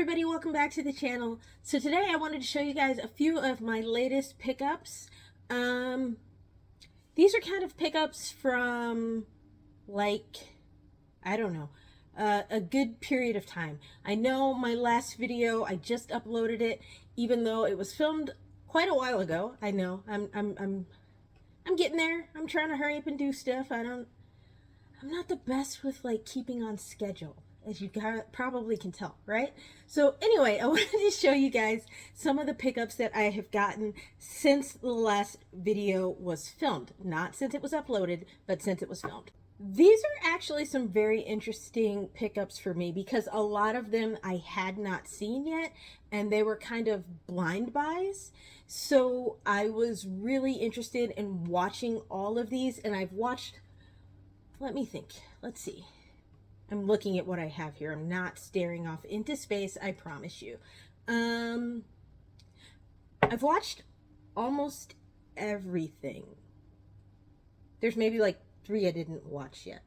everybody, welcome back to the channel. So today I wanted to show you guys a few of my latest pickups. These are kind of pickups from I don't know, a good period of time. I know my last video, I just uploaded it, even though it was filmed quite a while ago. I know, I'm getting there. I'm trying to hurry up and do stuff. I'm not the best with keeping on schedule, as you probably can tell, right? So anyway, I wanted to show you guys some of the pickups that I have gotten since the last video was filmed. Not since it was uploaded, but since it was filmed. These are actually some very interesting pickups for me because a lot of them I had not seen yet, and they were kind of blind buys. So I was really interested in watching all of these, and I've watched, let me think, let's see. I'm looking at what I have here. I'm not staring off into space, I promise you. I've watched almost everything. There's maybe like 3 I didn't watch yet.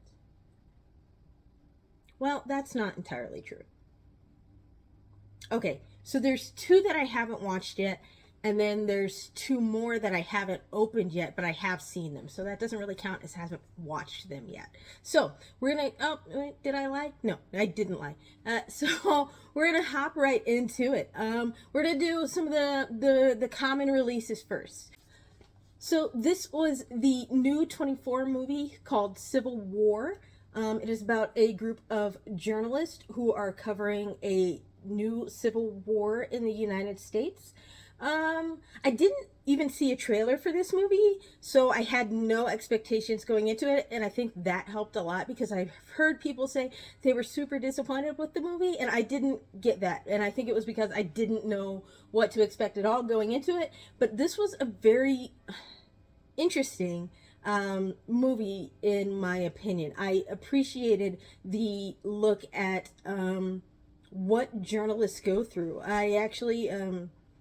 Well, that's not entirely true. Okay, so there's 2 that I haven't watched yet, and then there's 2 more that I haven't opened yet, but I have seen them. So that doesn't really count as haven't watched them yet. So we're gonna, oh, did I lie? No, I didn't lie. So we're gonna hop right into it. We're gonna do some of the common releases first. So this was the new 24 movie called Civil War. It is about a group of journalists who are covering a new civil war in the United States. I didn't even see a trailer for this movie, so I had no expectations going into it, and I think that helped a lot because I've heard people say they were super disappointed with the movie, and I didn't get that, and I think it was because I didn't know what to expect at all going into it. But this was a very interesting movie in my opinion. I appreciated the look at what journalists go through. I actually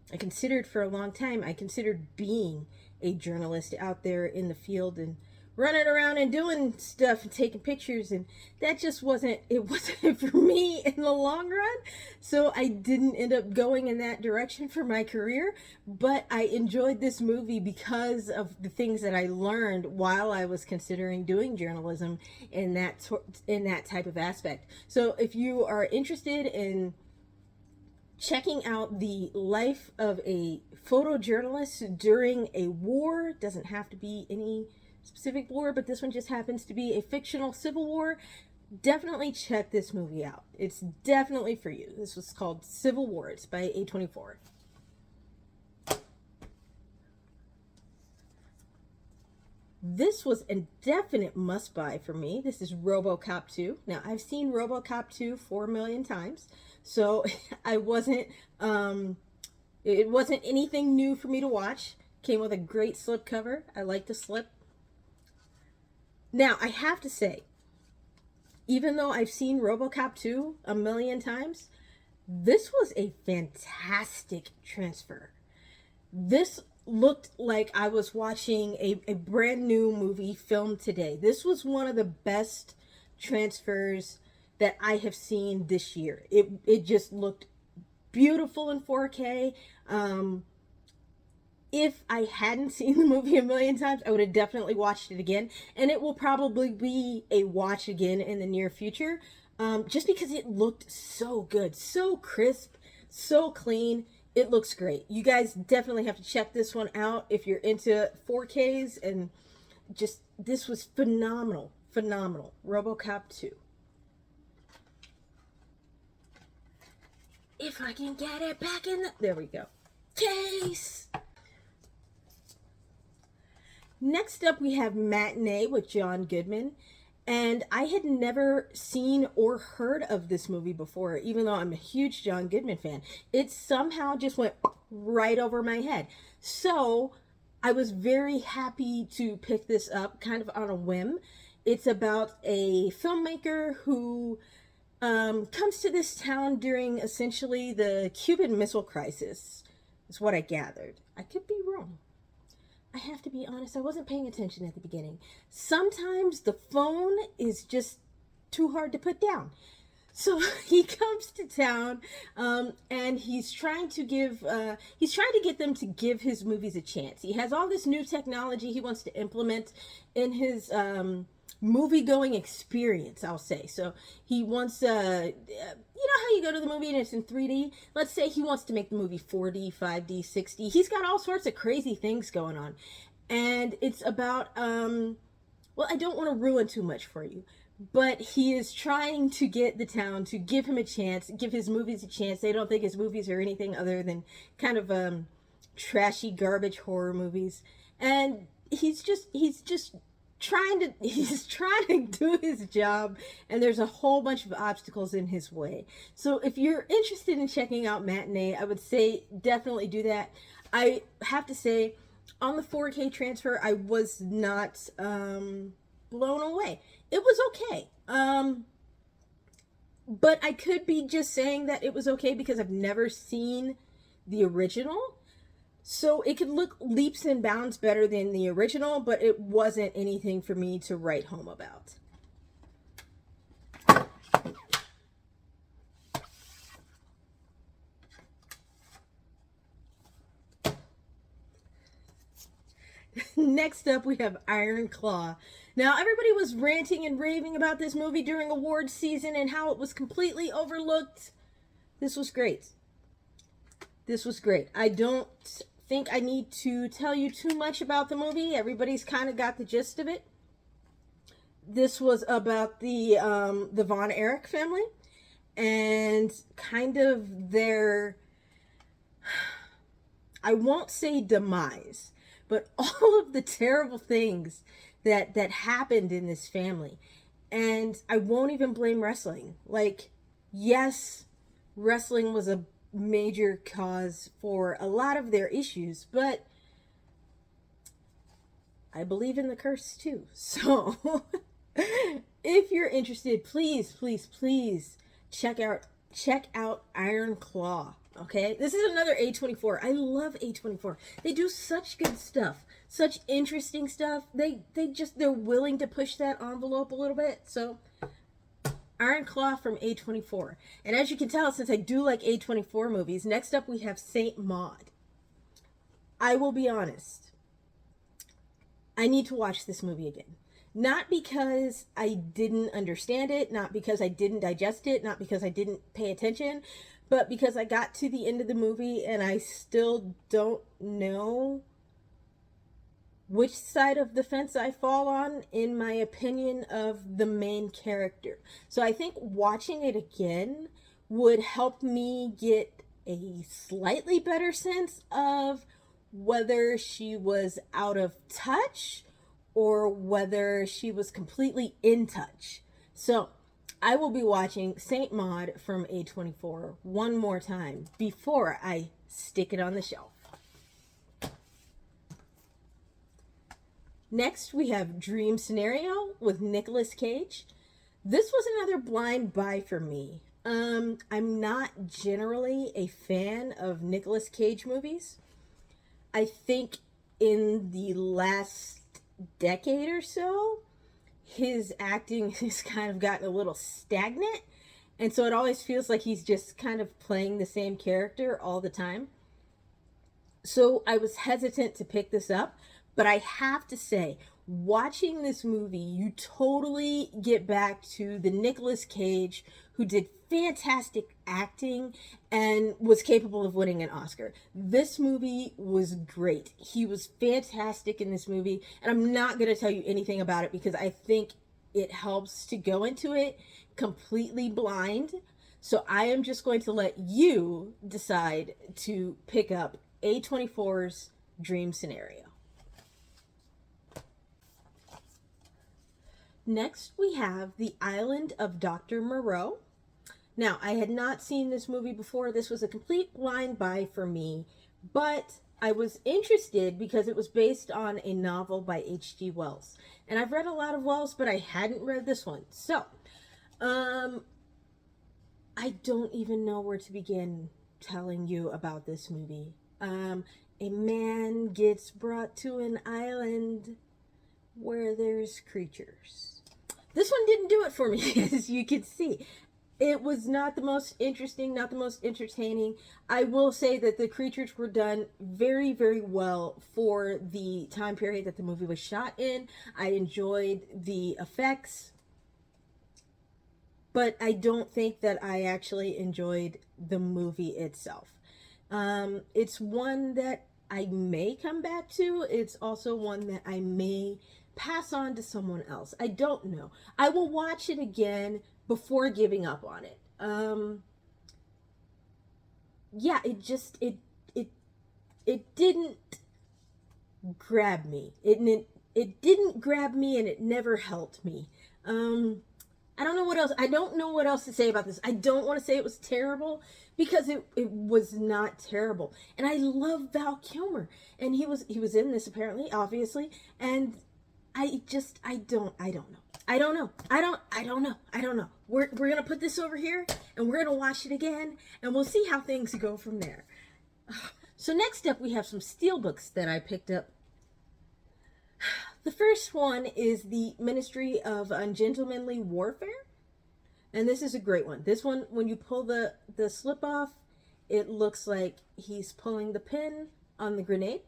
I considered for a long time, I considered being a journalist out there in the field and running around and doing stuff and taking pictures, and that just wasn't for me in the long run. So I didn't end up going in that direction for my career, but I enjoyed this movie because of the things that I learned while I was considering doing journalism in that type of aspect. So if you are interested in checking out the life of a photojournalist during a war, doesn't have to be any specific war, but this one just happens to be a fictional civil war, definitely check this movie out. It's definitely for you. This was called Civil War. It's by A24. This was a definite must-buy for me. This is RoboCop 2. Now, I've seen RoboCop 2 4 million times, so I wasn't, it wasn't anything new for me to watch. Came with a great slipcover. I like the slip. Now, I have to say, even though I've seen RoboCop 2 a million times, this was a fantastic transfer. This looked like I was watching a brand new movie filmed today. This was one of the best transfers that I have seen this year. It just looked beautiful in 4K. If I hadn't seen the movie a million times, I would have definitely watched it again. And it will probably be a watch again in the near future. Just because it looked so good, so crisp, so clean. It looks great. You guys definitely have to check this one out if you're into 4Ks, and just, this was phenomenal, phenomenal. RoboCop 2. If I can get it back in the, there we go, case. Next up, we have Matinee with John Goodman. And I had never seen or heard of this movie before, even though I'm a huge John Goodman fan. It somehow just went right over my head. So I was very happy to pick this up kind of on a whim. It's about a filmmaker who comes to this town during essentially the Cuban Missile Crisis, is what I gathered. I could be wrong. I have to be honest, I wasn't paying attention at the beginning. Sometimes the phone is just too hard to put down. So he comes to town, and he's trying to get them to give his movies a chance. He has all this new technology he wants to implement in his movie going experience, I'll say. So he wants, you know how you go to the movie and it's in 3D? Let's say he wants to make the movie 4D, 5D, 6D. He's got all sorts of crazy things going on. And it's about, well, I don't want to ruin too much for you, but he is trying to get the town to give him a chance, give his movies a chance. They don't think his movies are anything other than kind of trashy garbage horror movies. And he's trying to do his job, and there's a whole bunch of obstacles in his way. So if you're interested in checking out Matinee, I would say definitely do that. I have to say, on the 4K transfer, I was not blown away. It was okay. But I could be just saying that it was okay because I've never seen the original. So it could look leaps and bounds better than the original, but it wasn't anything for me to write home about. Next up, we have Iron Claw. Now, everybody was ranting and raving about this movie during awards season and how it was completely overlooked. This was great. This was great. I don't think I need to tell you too much about the movie. Everybody's kind of got the gist of it. This was about the Von Erich family and kind of their, I won't say demise, but all of the terrible things that happened in this family. And I won't even blame wrestling. Like, yes, wrestling was a major cause for a lot of their issues, but I believe in the curse too. So if you're interested, please check out Iron Claw. Okay, this is another A24. I love A24. They do such good stuff, such interesting stuff. They're willing to push that envelope a little bit. So Iron Claw from A24. And as you can tell, since I do like A24 movies, next up we have Saint Maud. I will be honest, I need to watch this movie again. Not because I didn't understand it, not because I didn't digest it, not because I didn't pay attention, but because I got to the end of the movie and I still don't know which side of the fence I fall on in my opinion of the main character. So I think watching it again would help me get a slightly better sense of whether she was out of touch or whether she was completely in touch. So I will be watching Saint Maud from A24 one more time before I stick it on the shelf. Next, we have Dream Scenario with Nicolas Cage. This was another blind buy for me. I'm not generally a fan of Nicolas Cage movies. I think in the last decade or so, his acting has kind of gotten a little stagnant, and so it always feels like he's just kind of playing the same character all the time. So I was hesitant to pick this up, but I have to say, watching this movie, you totally get back to the Nicolas Cage who did fantastic acting and was capable of winning an Oscar. This movie was great. He was fantastic in this movie, and I'm not going to tell you anything about it because I think it helps to go into it completely blind. So I am just going to let you decide to pick up A24's Dream Scenario. Next, we have The Island of Dr. Moreau. Now, I had not seen this movie before. This was a complete blind buy for me, but I was interested because it was based on a novel by H.G. Wells. And I've read a lot of Wells, but I hadn't read this one. So, I don't even know where to begin telling you about this movie. A man gets brought to an island where there's creatures. This one didn't do it for me, as you can see. It was not the most interesting, not the most entertaining. I will say that the creatures were done very, very well for the time period that the movie was shot in. I enjoyed the effects, but I don't think that I actually enjoyed the movie itself. It's one that I may come back to. It's also one that I may pass on to someone else. I don't know. I will watch it again before giving up on it. Yeah, it didn't grab me. It didn't grab me, and it never helped me. I don't know what else. I don't know what else to say about this. I don't want to say it was terrible, because it was not terrible. And I love Val Kilmer, and he was in this, apparently, obviously, and I don't know. We're gonna put this over here, and we're gonna watch it again, and we'll see how things go from there. So next up, we have some steelbooks that I picked up. The first one is the Ministry of Ungentlemanly Warfare, and this is a great one. This one, when you pull the slip off, it looks like he's pulling the pin on the grenade.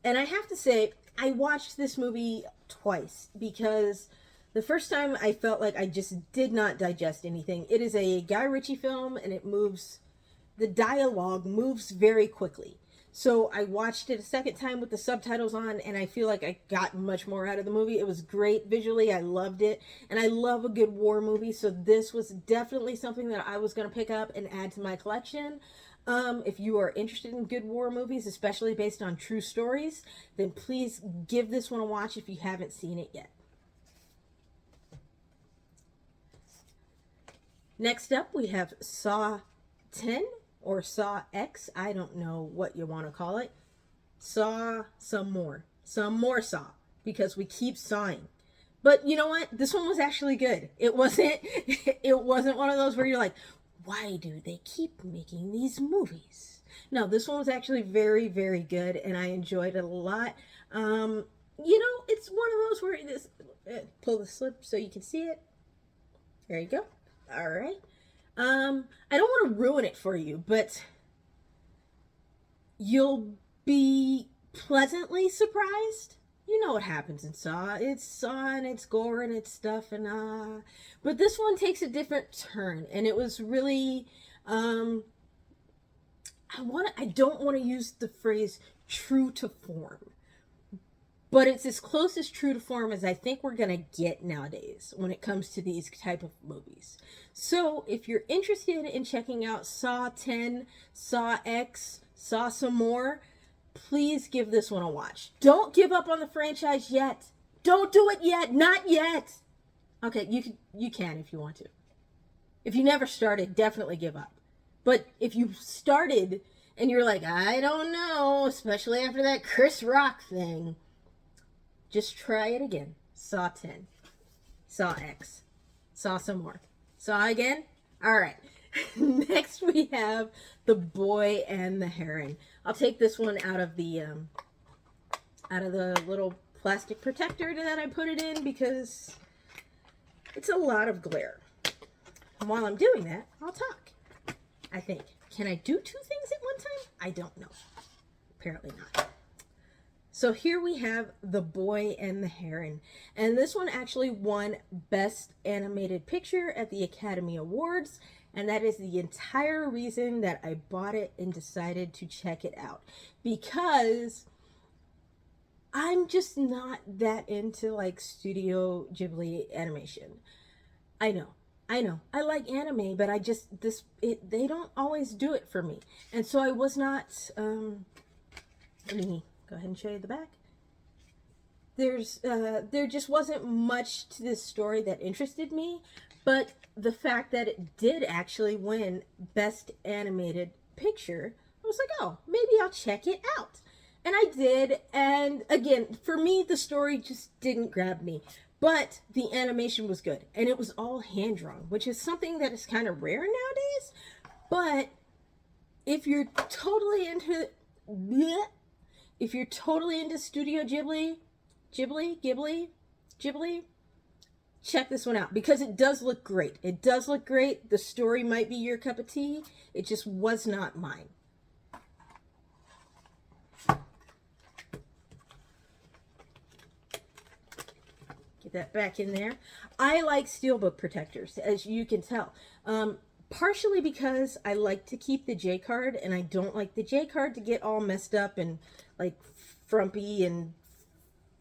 And I have to say, I watched this movie twice, because the first time I felt like I just did not digest anything. It is a Guy Ritchie film, and the dialogue moves very quickly. So I watched it a second time with the subtitles on, and I feel like I got much more out of the movie. It was great visually. I loved it. And I love a good war movie. So this was definitely something that I was going to pick up and add to my collection. If you are interested in good war movies, especially based on true stories, then please give this one a watch if you haven't seen it yet. Next up, we have Saw 10 or Saw X. I don't know what you want to call it. Saw some more Saw, because we keep sawing. But you know what? This one was actually good. It wasn't one of those where you're like, why do they keep making these movies? No, this one was actually very, very good, and I enjoyed it a lot. It's one of those where this pull the slip so you can see it. There you go. All right. I don't want to ruin it for you, but you'll be pleasantly surprised. You know what happens in Saw. It's Saw, and it's gore, and it's stuff, and but this one takes a different turn, and it was really, I don't want to use the phrase true to form, but it's as close as true to form as I think we're gonna get nowadays when it comes to these type of movies. So if you're interested in checking out Saw 10, Saw X, Saw some more, please give this one a watch. Don't give up on the franchise yet. Don't do it yet. Not yet. Okay, you can if you want to. If you never started, definitely give up. But if you started and you're like, I don't know, especially after that Chris Rock thing, just try it again. Saw 10. Saw X. Saw some more. Saw again? All right. Next we have The Boy and the Heron. I'll take this one out of the little plastic protector that I put it in, because it's a lot of glare. And while I'm doing that, I'll talk. I think. Can I do two things at one time? I don't know. Apparently not. So here we have The Boy and the Heron. And this one actually won Best Animated Picture at the Academy Awards. And that is the entire reason that I bought it and decided to check it out. Because I'm just not that into like Studio Ghibli animation. I know. I like anime, but they don't always do it for me. And so I was not, let me go ahead and show you the back. There just wasn't much to this story that interested me, but the fact that it did actually win Best Animated Picture, I was like, oh, maybe I'll check it out. And I did, and again, for me, the story just didn't grab me. But the animation was good, and it was all hand-drawn, which is something that is kind of rare nowadays. But if you're totally into Studio Ghibli, check this one out because it does look great. It does look great. The story might be your cup of tea. It just was not mine. Get that back in there. I like steelbook protectors, as you can tell. Partially because I like to keep the J card, and I don't like the J card to get all messed up and like frumpy and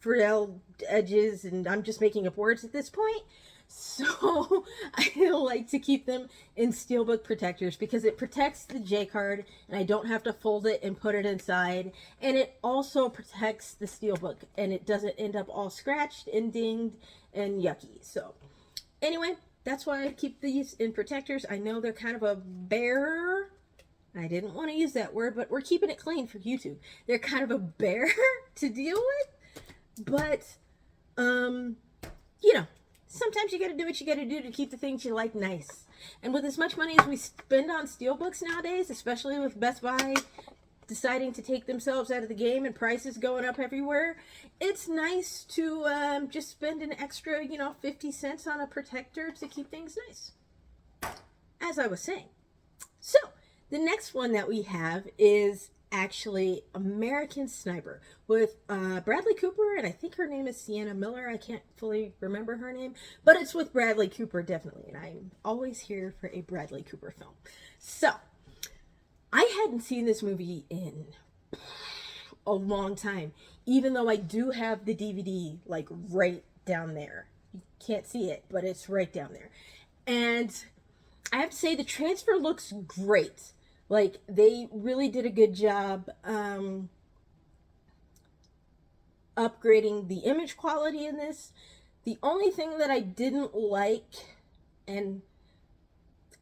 frill edges, and I'm just making up words at this point. So I like to keep them in steelbook protectors because it protects the J card and I don't have to fold it and put it inside, and it also protects the steelbook and it doesn't end up all scratched and dinged and yucky. So anyway, that's why I keep these in protectors. I know they're kind of a bear. I didn't want to use that word, but we're keeping it clean for YouTube. They're kind of a bear to deal with, but you know, sometimes you got to do what you got to do to keep the things you like nice. And with as much money as we spend on steelbooks nowadays, especially with Best Buy deciding to take themselves out of the game and prices going up everywhere, it's nice to just spend an extra, 50 cents on a protector to keep things nice. As I was saying. So, the next one that we have is actually American Sniper with Bradley Cooper, and I think her name is Sienna Miller. I can't fully remember her name, but it's with Bradley Cooper, definitely, and I'm always here for a Bradley Cooper film. So, I hadn't seen this movie in a long time, even though I do have the DVD, like, right down there. You can't see it, but it's right down there. And I have to say, the transfer looks great. Like, they really did a good job upgrading the image quality in this. The only thing that I didn't like, and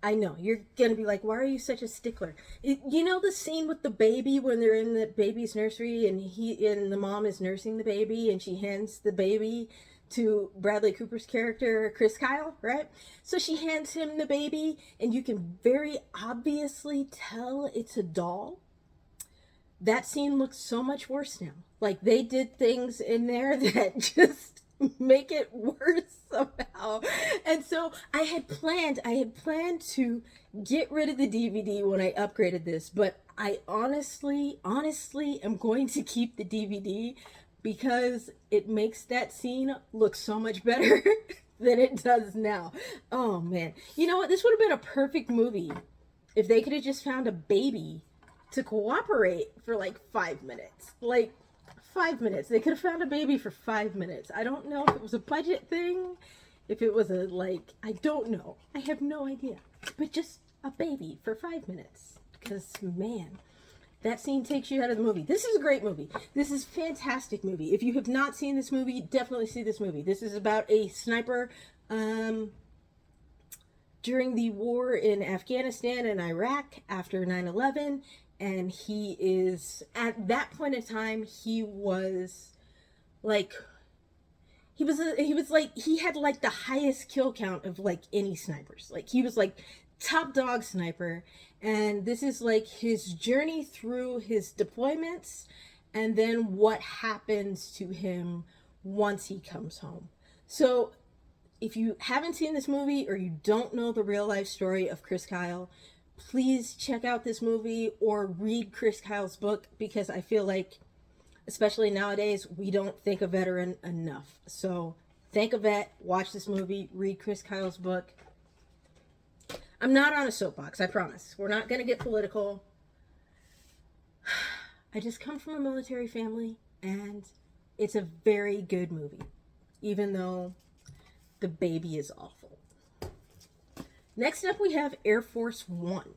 I know, you're going to be like, why are you such a stickler? You know the scene with the baby when they're in the baby's nursery and the mom is nursing the baby and she hands the baby to Bradley Cooper's character, Chris Kyle, right? So she hands him the baby and you can very obviously tell it's a doll. That scene looks so much worse now. Like, they did things in there that just make it worse somehow. And so I had planned to get rid of the DVD when I upgraded this, but I honestly am going to keep the DVD because it makes that scene look so much better than it does now. Oh man. You know what? This would have been a perfect movie if they could have just found a baby to cooperate for like 5 minutes. Like, 5 minutes. They could have found a baby for 5 minutes. I don't know if it was a budget thing, if it was I don't know. I have no idea. But just a baby for 5 minutes. Because, man, that scene takes you out of the movie. This is a great movie. This is a fantastic movie. If you have not seen this movie, definitely see this movie. This is about a sniper during the war in Afghanistan and Iraq after 9/11. And he is, at that point in time, he had the highest kill count of like any snipers. Like, he was like top dog sniper. And this is like his journey through his deployments and then what happens to him once he comes home. So if you haven't seen this movie or you don't know the real life story of Chris Kyle, please check out this movie or read Chris Kyle's book, because I feel like, especially nowadays, we don't thank a veteran enough. So thank a vet, watch this movie, read Chris Kyle's book. I'm not on a soapbox, I promise. We're not going to get political. I just come from a military family, and it's a very good movie, even though the baby is awful. Next up, we have Air Force One.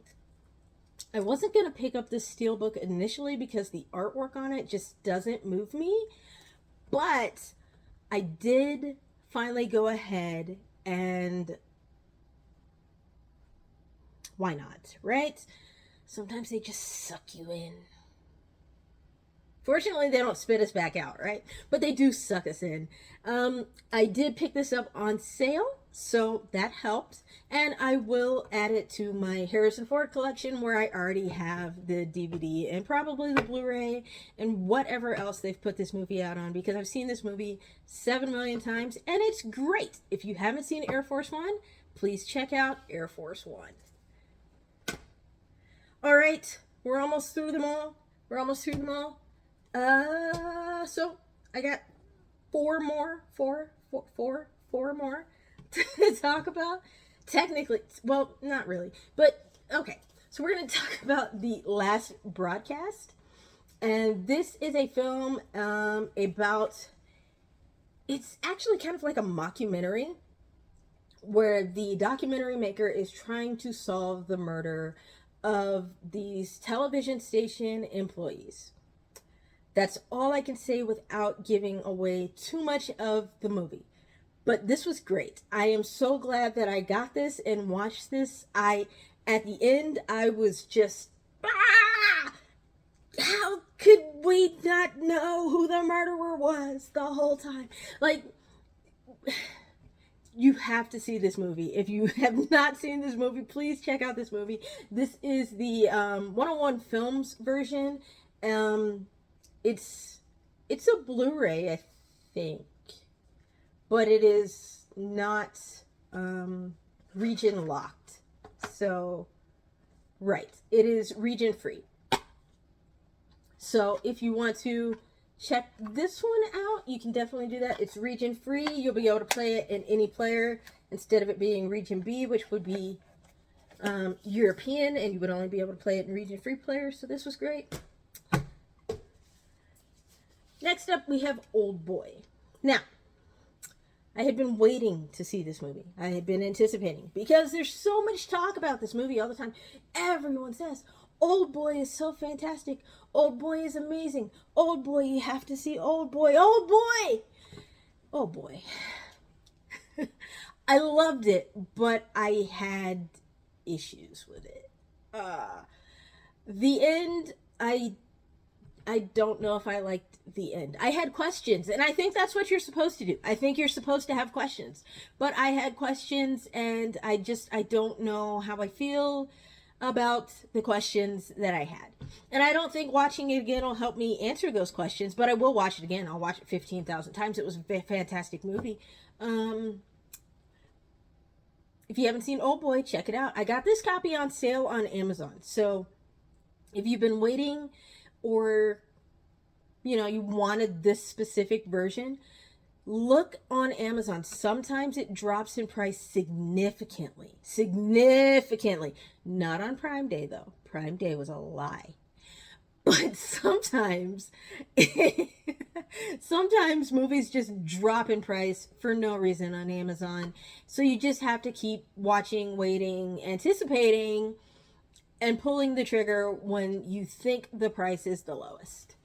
I wasn't going to pick up this steelbook initially because the artwork on it just doesn't move me, but I did finally go ahead and why not, right? Sometimes they just suck you in. Fortunately, they don't spit us back out, right? But they do suck us in. I did pick this up on sale, so that helped. And I will add it to my Harrison Ford collection where I already have the DVD and probably the Blu-ray and whatever else they've put this movie out on, because I've seen this movie 7 million times and it's great. If you haven't seen Air Force One, please check out Air Force One. All right, we're almost through them all. So I got four more to talk about. Technically, well, not really, but okay. So we're going to talk about The Last Broadcast, and this is a film about. It's actually kind of like a mockumentary, where the documentary maker is trying to solve the murder of these television station employees. That's all I can say without giving away too much of the movie. But this was great. I am so glad that I got this and watched this. At the end, I was just, how could we not know who the murderer was the whole time? Like, you have to see this movie. If you have not seen this movie, please check out this movie. This is the 101 Films version. It's a Blu-ray, I think, but it is not region locked. So, right, it is region free. So if you want to check this one out, you can definitely do that. It's region free. You'll be able to play it in any player instead of it being region B, which would be European, and you would only be able to play it in region free players. So this was great. Next up, we have Old Boy. Now, I had been waiting to see this movie. I had been anticipating, because there's so much talk about this movie all the time. Everyone says, Old Boy is so fantastic. Old Boy is amazing. Old Boy, you have to see Old Boy. Old Boy! Oh boy. I loved it, but I had issues with it. The end, I don't know if I liked the end. I had questions, and I think that's what you're supposed to do. I think you're supposed to have questions. But I had questions, and I don't know how I feel about the questions that I had. And I don't think watching it again will help me answer those questions, but I will watch it again. I'll watch it 15,000 times. It was a fantastic movie. If you haven't seen Old Boy, check it out. I got this copy on sale on Amazon. So if you've been waiting, or you wanted this specific version, look on Amazon. Sometimes it drops in price significantly. Not on Prime Day, though. Prime Day was a lie. But sometimes movies just drop in price for no reason on Amazon. So you just have to keep watching, waiting, anticipating, and pulling the trigger when you think the price is the lowest.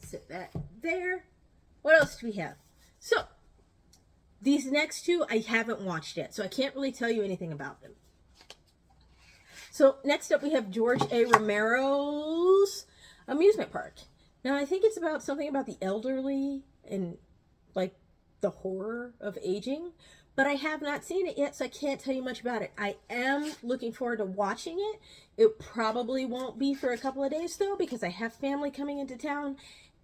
Sit that there. What else do we have? So, these next two I haven't watched yet, so I can't really tell you anything about them. So, next up we have George A. Romero's Amusement Park. Now, I think it's about something about the elderly and, like, the horror of aging. But I have not seen it yet, so I can't tell you much about it. I am looking forward to watching it. It probably won't be for a couple of days, though, because I have family coming into town,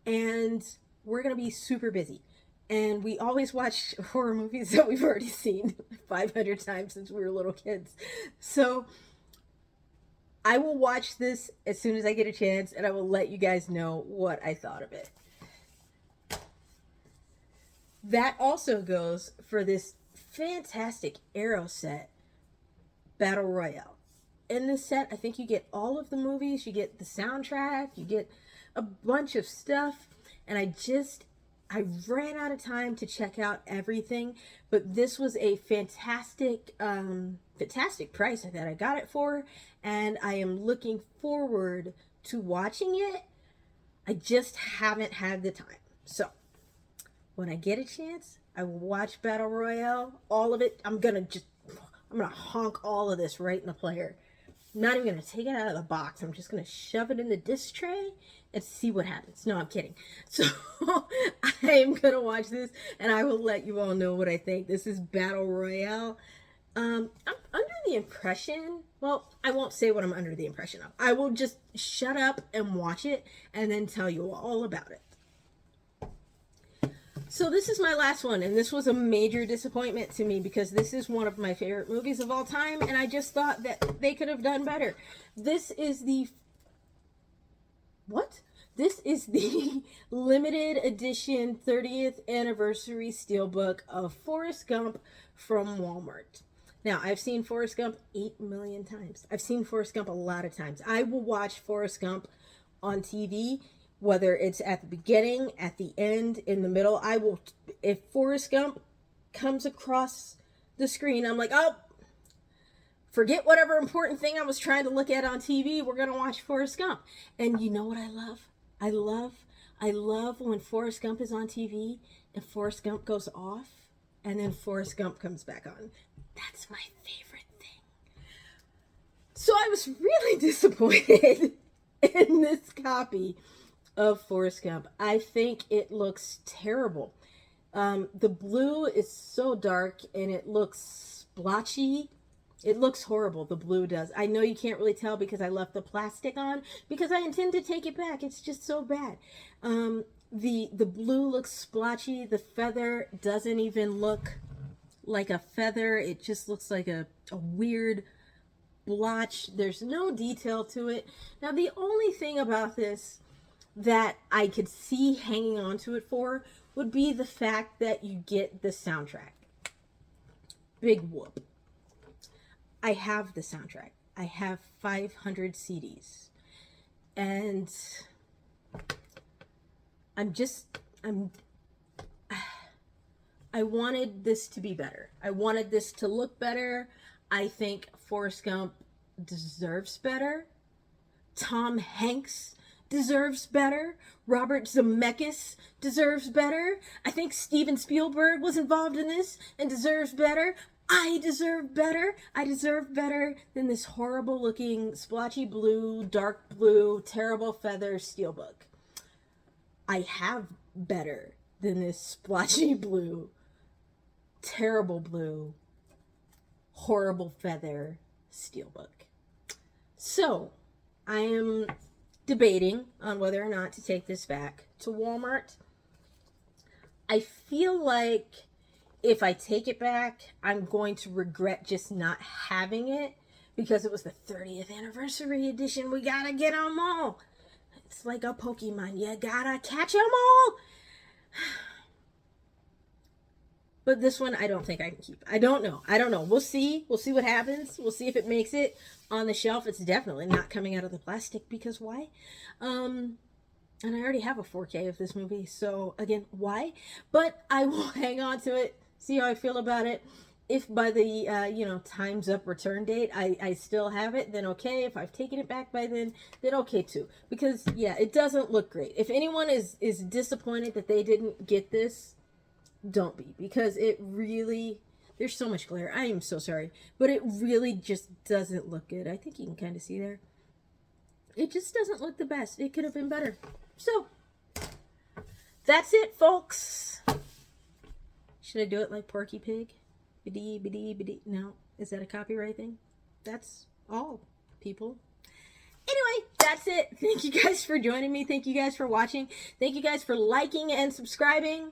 and we're going to be super busy. And we always watch horror movies that we've already seen 500 times since we were little kids. So I will watch this as soon as I get a chance, and I will let you guys know what I thought of it. That also goes for this fantastic Arrow set, Battle Royale. In this set, I think you get all of the movies, you get the soundtrack, you get a bunch of stuff, and I ran out of time to check out everything, but this was a fantastic price that I got it for, and I am looking forward to watching it. I just haven't had the time. So, when I get a chance, I will watch Battle Royale, all of it. I'm gonna honk all of this right in the player. I'm not even gonna take it out of the box. I'm just gonna shove it in the disc tray and see what happens. No, I'm kidding. So I am gonna watch this, and I will let you all know what I think. This is Battle Royale. I'm under the impression, well, I won't say what I'm under the impression of. I will just shut up and watch it and then tell you all about it. So this is my last one, and this was a major disappointment to me because this is one of my favorite movies of all time, and I just thought that they could have done better. This is the limited edition 30th anniversary steelbook of Forrest Gump from Walmart. Now, I've seen Forrest Gump 8 million times. I've seen Forrest Gump a lot of times. I will watch Forrest Gump on TV, whether it's at the beginning, at the end, in the middle. If Forrest Gump comes across the screen, I'm like, oh, forget whatever important thing I was trying to look at on TV. We're going to watch Forrest Gump. And you know what I love? I love when Forrest Gump is on TV and Forrest Gump goes off and then Forrest Gump comes back on. That's my favorite thing. So I was really disappointed in this copy of Forrest Gump. I think it looks terrible. The blue is so dark and it looks splotchy. It looks horrible, the blue does. I know you can't really tell because I left the plastic on because I intend to take it back. It's just so bad. The blue looks splotchy. The feather doesn't even look like a feather. It just looks like a weird blotch. There's no detail to it. Now, the only thing about this that I could see hanging on to it for would be the fact that you get the soundtrack. Big whoop. I have the soundtrack. I have 500 CDs. And I wanted this to be better. I wanted this to look better. I think Forrest Gump deserves better. Tom Hanks deserves better. Robert Zemeckis deserves better. I think Steven Spielberg was involved in this and deserves better. I deserve better. I deserve better than this horrible looking splotchy blue, dark blue, terrible feather steelbook. I have better than this splotchy blue, terrible blue, horrible feather steelbook. So I am debating on whether or not to take this back to Walmart. I feel like if I take it back, I'm going to regret just not having it because it was the 30th anniversary edition. We gotta get them all. It's like a Pokemon. You gotta catch them all. But this one, I don't think I can keep. I don't know. We'll see. We'll see what happens. We'll see if it makes it on the shelf. It's definitely not coming out of the plastic because why? And I already have a 4K of this movie. So again, why? But I will hang on to it. See how I feel about it. If by the, time's up return date, I still have it, then okay. If I've taken it back by then okay too. Because, yeah, it doesn't look great. If anyone is disappointed that they didn't get this, don't be. Because it really, there's so much glare. I am so sorry. But it really just doesn't look good. I think you can kind of see there. It just doesn't look the best. It could have been better. So, that's it, folks. Should I do it like Porky Pig? Bidee, bidee, bidee. No. Is that a copyright thing? That's all, people. Anyway, that's it. Thank you guys for joining me. Thank you guys for watching. Thank you guys for liking and subscribing.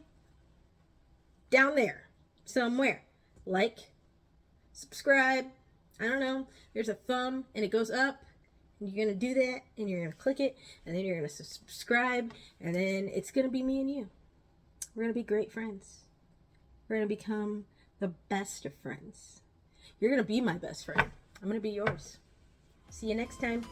Down there. Somewhere. Like. Subscribe. I don't know. There's a thumb and it goes up. And you're going to do that. And you're going to click it. And then you're going to subscribe. And then it's going to be me and you. We're going to be great friends. We're going to become the best of friends. You're going to be my best friend. I'm going to be yours. See you next time.